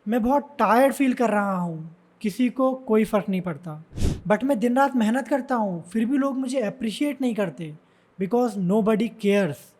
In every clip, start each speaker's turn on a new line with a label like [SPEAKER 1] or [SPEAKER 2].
[SPEAKER 1] मैं बहुत tired feel कर रहा हूँ, किसी को कोई फ़र्क नहीं पड़ता। बट मैं दिन रात मेहनत करता हूँ, फिर भी लोग मुझे एप्रिशिएट नहीं करते बिकॉज़ नोबडी केयर्स।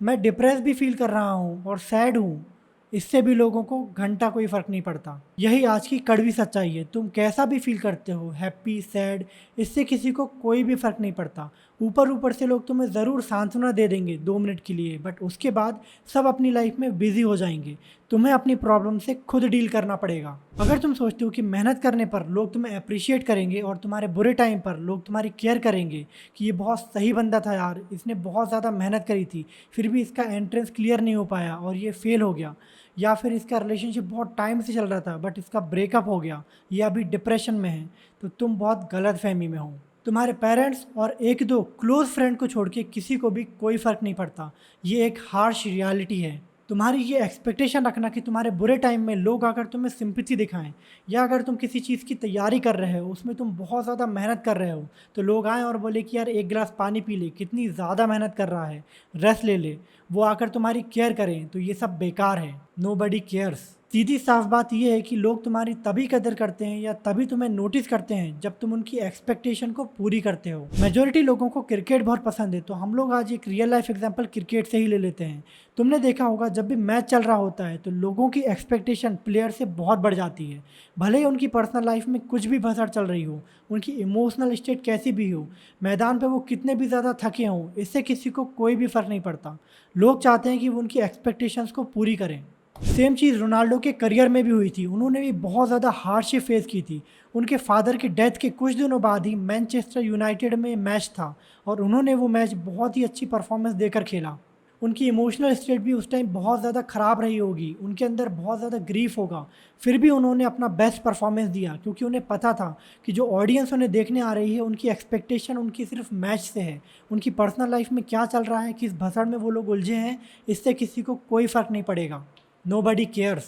[SPEAKER 1] मैं डिप्रेस भी फील कर रहा हूँ और सैड हूँ, इससे भी लोगों को घंटा कोई फ़र्क नहीं पड़ता। यही आज की कड़वी सच्चाई है। तुम कैसा भी फील करते हो, हैप्पी, सैड, इससे किसी को कोई भी फ़र्क नहीं पड़ता। ऊपर ऊपर से लोग तुम्हें ज़रूर सांत्वना दे देंगे 2 मिनट के लिए, बट उसके बाद सब अपनी लाइफ में बिज़ी हो जाएंगे। तुम्हें अपनी प्रॉब्लम से खुद डील करना पड़ेगा। अगर तुम सोचते हो कि मेहनत करने पर लोग तुम्हें अप्रिशिएट करेंगे और तुम्हारे बुरे टाइम पर लोग तुम्हारी केयर करेंगे कि ये बहुत सही बंदा था यार, इसने बहुत ज़्यादा मेहनत करी थी, फिर भी इसका एंट्रेंस क्लियर नहीं हो पाया और ये फेल हो गया, या फिर इसका रिलेशनशिप बहुत टाइम से चल रहा था बट इसका ब्रेकअप हो गया, या अभी डिप्रेशन में है, तो तुम बहुत गलत फहमी में हो। तुम्हारे पेरेंट्स और एक दो क्लोज फ्रेंड को छोड़ के किसी को भी कोई फ़र्क नहीं पड़ता। ये एक हार्श रियलिटी है। तुम्हारी ये एक्सपेक्टेशन रखना कि तुम्हारे बुरे टाइम में लोग आकर तुम्हें सिंपैथी दिखाएं, या अगर तुम किसी चीज़ की तैयारी कर रहे हो, उसमें तुम बहुत ज़्यादा मेहनत कर रहे हो, तो लोग आएँ और बोले कि यार एक गिलास पानी पी ले, कितनी ज़्यादा मेहनत कर रहा है, रेस्ट ले ले, वो आकर तुम्हारी केयर करें, तो ये सब बेकार है। Nobody cares. सीधी साफ बात यह है कि लोग तुम्हारी तभी कदर करते हैं या तभी तुम्हें नोटिस करते हैं जब तुम उनकी एक्सपेक्टेशन को पूरी करते हो। मेजोरिटी लोगों को क्रिकेट बहुत पसंद है, तो हम लोग आज एक रियल लाइफ एग्जांपल क्रिकेट से ही ले लेते हैं। तुमने देखा होगा जब भी मैच चल रहा होता है तो लोगों की एक्सपेक्टेशन प्लेयर से बहुत बढ़ जाती है। भले ही उनकी पर्सनल लाइफ में कुछ भी भसड़ चल रही हो, उनकी इमोशनल स्टेट कैसी भी हो, मैदान पे वो कितने भी ज़्यादा थके हों, इससे किसी को कोई भी फ़र्क नहीं पड़ता। लोग चाहते हैं कि वो उनकी एक्सपेक्टेशंस को पूरी करें। सेम चीज़ रोनाल्डो के करियर में भी हुई थी। उन्होंने भी बहुत ज़्यादा हार्डशिप फेस की थी। उनके फादर की डेथ के कुछ दिनों बाद ही मैनचेस्टर यूनाइटेड में मैच था और उन्होंने वो मैच बहुत ही अच्छी परफॉर्मेंस देकर खेला। उनकी इमोशनल स्टेट भी उस टाइम बहुत ज़्यादा ख़राब रही होगी, उनके अंदर बहुत ज़्यादा ग्रीफ होगा, फिर भी उन्होंने अपना बेस्ट परफॉर्मेंस दिया क्योंकि उन्हें पता था कि जो ऑडियंस उन्हें देखने आ रही है उनकी एक्सपेक्टेशन उनकी सिर्फ मैच से है। उनकी पर्सनल लाइफ में क्या चल रहा है, किस भसड़ में वो लोग उलझे हैं, इससे किसी को कोई फ़र्क नहीं पड़ेगा। Nobody cares.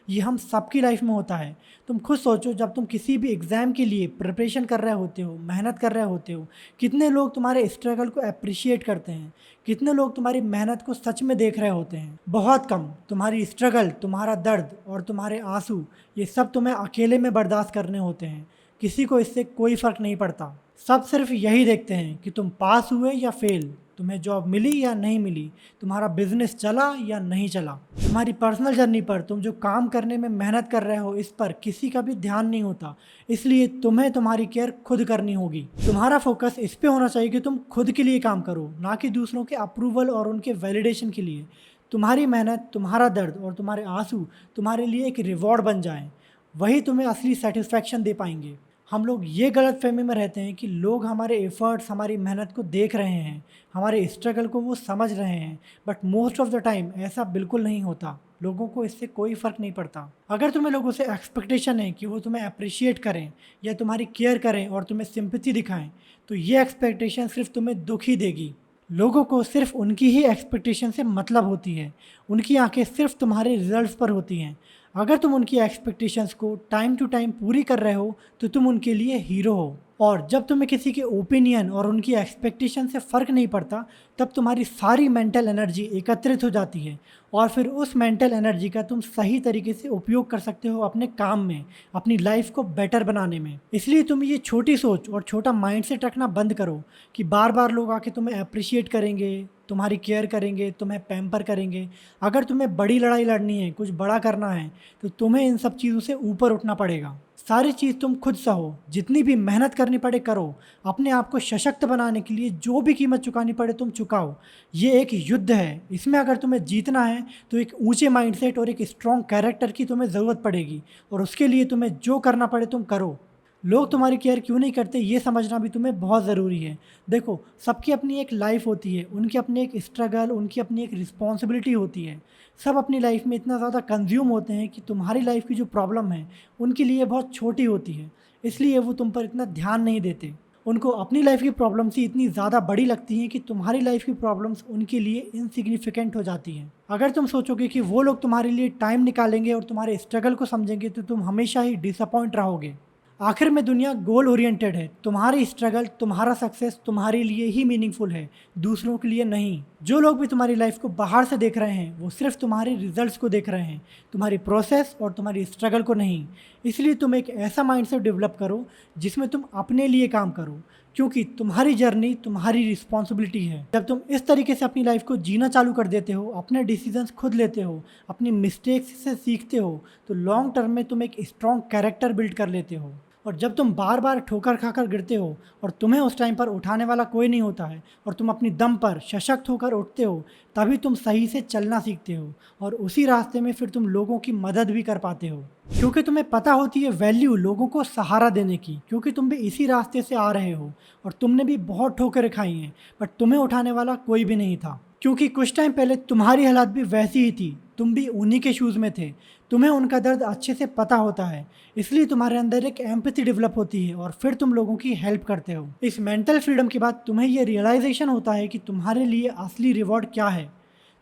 [SPEAKER 1] ये हम सबकी लाइफ में होता है। तुम खुद सोचो, जब तुम किसी भी एग्ज़ाम के लिए प्रिपरेशन कर रहे होते हो, मेहनत कर रहे होते हो, कितने लोग तुम्हारे स्ट्रगल को अप्रिशिएट करते हैं, कितने लोग तुम्हारी मेहनत को सच में देख रहे होते हैं। बहुत कम। तुम्हारी स्ट्रगल, तुम्हारा दर्द और तुम्हारे आंसू, ये सब तुम्हें अकेले में बर्दाश्त करने होते हैं। किसी को इससे कोई फ़र्क नहीं पड़ता। सब सिर्फ यही देखते हैं कि तुम पास हुए या फेल, तुम्हें जॉब मिली या नहीं मिली, तुम्हारा बिजनेस चला या नहीं चला। तुम्हारी पर्सनल जर्नी पर, तुम जो काम करने में मेहनत कर रहे हो, इस पर किसी का भी ध्यान नहीं होता। इसलिए तुम्हें तुम्हारी केयर खुद करनी होगी। तुम्हारा फोकस इस पे होना चाहिए कि तुम खुद के लिए काम करो, ना कि दूसरों के अप्रूवल और उनके वैलिडेशन के लिए। तुम्हारी मेहनत, तुम्हारा दर्द और तुम्हारे आंसू तुम्हारे लिए एक रिवॉर्ड बन जाएं, वही तुम्हें असली सेटिस्फैक्शन दे पाएंगे। हम लोग ये गलत फहमी में रहते हैं कि लोग हमारे एफर्ट्स, हमारी मेहनत को देख रहे हैं, हमारे स्ट्रगल को वो समझ रहे हैं, but most of the time ऐसा बिल्कुल नहीं होता। लोगों को इससे कोई फ़र्क नहीं पड़ता। अगर तुम्हें लोगों से एक्सपेक्टेशन है कि वो तुम्हें अप्रिशिएट करें या तुम्हारी केयर करें और तुम्हें सिंपैथी दिखाएं, तो ये एक्सपेक्टेशन सिर्फ तुम्हें दुख ही देगी। लोगों को सिर्फ उनकी ही एक्सपेक्टेशन से मतलब होती है। उनकी आंखें सिर्फ तुम्हारे रिजल्ट्स पर होती हैं। अगर तुम उनकी एक्सपेक्टेशंस को टाइम टू टाइम पूरी कर रहे हो तो तुम उनके लिए हीरो हो। और जब तुम्हें किसी के ओपिनियन और उनकी एक्सपेक्टेशन से फ़र्क नहीं पड़ता, तब तुम्हारी सारी मेंटल एनर्जी एकत्रित हो जाती है और फिर उस मेंटल एनर्जी का तुम सही तरीके से उपयोग कर सकते हो अपने काम में, अपनी लाइफ को बेटर बनाने में। इसलिए तुम ये छोटी सोच और छोटा माइंडसेट रखना बंद करो कि बार बार लोग आके तुम्हें अप्रिशिएट करेंगे, तुम्हारी केयर करेंगे, तुम्हें पैम्पर करेंगे। अगर तुम्हें बड़ी लड़ाई लड़नी है, कुछ बड़ा करना है, तो तुम्हें इन सब चीज़ों से ऊपर उठना पड़ेगा। सारी चीज़ तुम खुद सहो, जितनी भी मेहनत करनी पड़े करो। अपने आप को सशक्त बनाने के लिए जो भी कीमत चुकानी पड़े तुम चुकाओ। ये एक युद्ध है, इसमें अगर तुम्हें जीतना है तो एक ऊंचे माइंडसेट और एक स्ट्रॉन्ग कैरेक्टर की तुम्हें ज़रूरत पड़ेगी, और उसके लिए तुम्हें जो करना पड़े तुम करो। लोग तुम्हारी केयर क्यों नहीं करते, ये समझना भी तुम्हें बहुत ज़रूरी है। देखो, सबकी अपनी एक लाइफ होती है, उनकी अपनी एक स्ट्रगल, उनकी अपनी एक रिस्पॉन्सिबिलिटी होती है। सब अपनी लाइफ में इतना ज़्यादा कंज्यूम होते हैं कि तुम्हारी लाइफ की जो प्रॉब्लम है उनके लिए बहुत छोटी होती है, इसलिए वो तुम पर इतना ध्यान नहीं देते। उनको अपनी लाइफ की प्रॉब्लम्स ही इतनी ज़्यादा बड़ी लगती हैं कि तुम्हारी लाइफ की प्रॉब्लम्स उनके लिए इनसिग्निफिकेंट हो जाती हैं। अगर तुम सोचोगे कि वो लोग तुम्हारे लिए टाइम निकालेंगे और तुम्हारे स्ट्रगल को समझेंगे, तो तुम हमेशा ही डिसअपॉइंट रहोगे। आखिर में दुनिया गोल ओरिएंटेड है। तुम्हारी स्ट्रगल, तुम्हारा सक्सेस तुम्हारे लिए ही मीनिंगफुल है, दूसरों के लिए नहीं। जो लोग भी तुम्हारी लाइफ को बाहर से देख रहे हैं वो सिर्फ तुम्हारे रिजल्ट्स को देख रहे हैं, तुम्हारी प्रोसेस और तुम्हारी स्ट्रगल को नहीं। इसलिए तुम एक ऐसा माइंडसेट डेवलप करो जिसमें तुम अपने लिए काम करो, क्योंकि तुम्हारी जर्नी तुम्हारी रिस्पॉन्सिबिलिटी है। जब तुम इस तरीके से अपनी लाइफ को जीना चालू कर देते हो, अपने डिसीजंस खुद लेते हो, अपनी मिस्टेक्स से सीखते हो, तो लॉन्ग टर्म में तुम एक स्ट्रॉन्ग कैरेक्टर बिल्ड कर लेते हो। और जब तुम बार बार ठोकर खाकर गिरते हो और तुम्हें उस टाइम पर उठाने वाला कोई नहीं होता है और तुम अपनी दम पर सशक्त होकर उठते हो, तभी तुम सही से चलना सीखते हो और उसी रास्ते में फिर तुम लोगों की मदद भी कर पाते हो, क्योंकि तुम्हें पता होती है वैल्यू लोगों को सहारा देने की, क्योंकि तुम भी इसी रास्ते से आ रहे हो और तुमने भी बहुत ठोकरें खाई हैं, बट तुम्हें उठाने वाला कोई भी नहीं था। क्योंकि कुछ टाइम पहले तुम्हारी हालात भी वैसी ही थी, तुम भी उन्हीं के शूज़ में थे, तुम्हें उनका दर्द अच्छे से पता होता है, इसलिए तुम्हारे अंदर एक एम्पैथी डेवलप होती है और फिर तुम लोगों की हेल्प करते हो। इस मेंटल फ्रीडम के बाद तुम्हें ये रियलाइजेशन होता है कि तुम्हारे लिए असली रिवॉर्ड क्या है।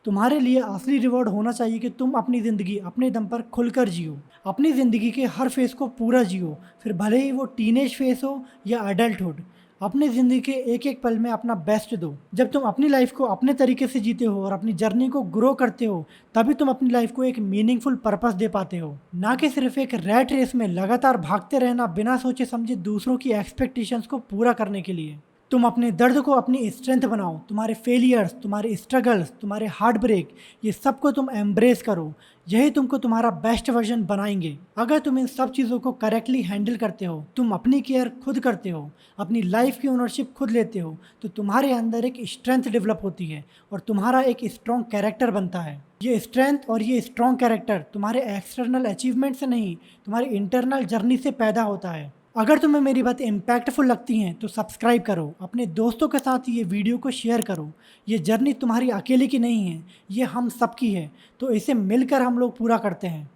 [SPEAKER 1] तुम्हारे लिए असली रिवॉर्ड होना चाहिए कि तुम अपनी ज़िंदगी अपने दम पर खुलकर जियो, अपनी ज़िंदगी के हर फेज़ को पूरा जियो, फिर भले ही वो टीनेज फेज़ हो या अडल्टहुड। अपनी ज़िंदगी के एक एक पल में अपना बेस्ट दो। जब तुम अपनी लाइफ को अपने तरीके से जीते हो और अपनी जर्नी को ग्रो करते हो, तभी तुम अपनी लाइफ को एक मीनिंगफुल पर्पस दे पाते हो, ना कि सिर्फ एक रैट रेस में लगातार भागते रहना बिना सोचे समझे दूसरों की एक्सपेक्टेशंस को पूरा करने के लिए। तुम अपने दर्द को अपनी स्ट्रेंथ बनाओ, तुम्हारे फेलियर्स, तुम्हारे स्ट्रगल्स, तुम्हारे हार्ट ब्रेक, ये सब को तुम एम्ब्रेस करो। यही तुमको तुम्हारा बेस्ट वर्जन बनाएंगे। अगर तुम इन सब चीज़ों को करेक्टली हैंडल करते हो, तुम अपनी केयर खुद करते हो, अपनी लाइफ की ओनरशिप खुद लेते हो, तो तुम्हारे अंदर एक स्ट्रेंथ डेवलप होती है और तुम्हारा एक स्ट्रॉन्ग कैरेक्टर बनता है। ये स्ट्रेंथ और ये स्ट्रॉन्ग कैरेक्टर तुम्हारे एक्सटर्नल अचीवमेंट से नहीं, तुम्हारी इंटरनल जर्नी से पैदा होता है। अगर तुम्हें मेरी बात इम्पैक्टफुल लगती हैं तो सब्सक्राइब करो, अपने दोस्तों के साथ ये वीडियो को शेयर करो। ये जर्नी तुम्हारी अकेले की नहीं है, ये हम सबकी है, तो इसे मिलकर हम लोग पूरा करते हैं।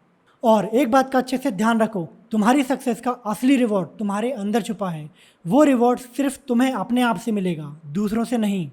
[SPEAKER 1] और एक बात का अच्छे से ध्यान रखो, तुम्हारी सक्सेस का असली रिवॉर्ड तुम्हारे अंदर छुपा है। वो रिवॉर्ड सिर्फ तुम्हें अपने आप से मिलेगा, दूसरों से नहीं।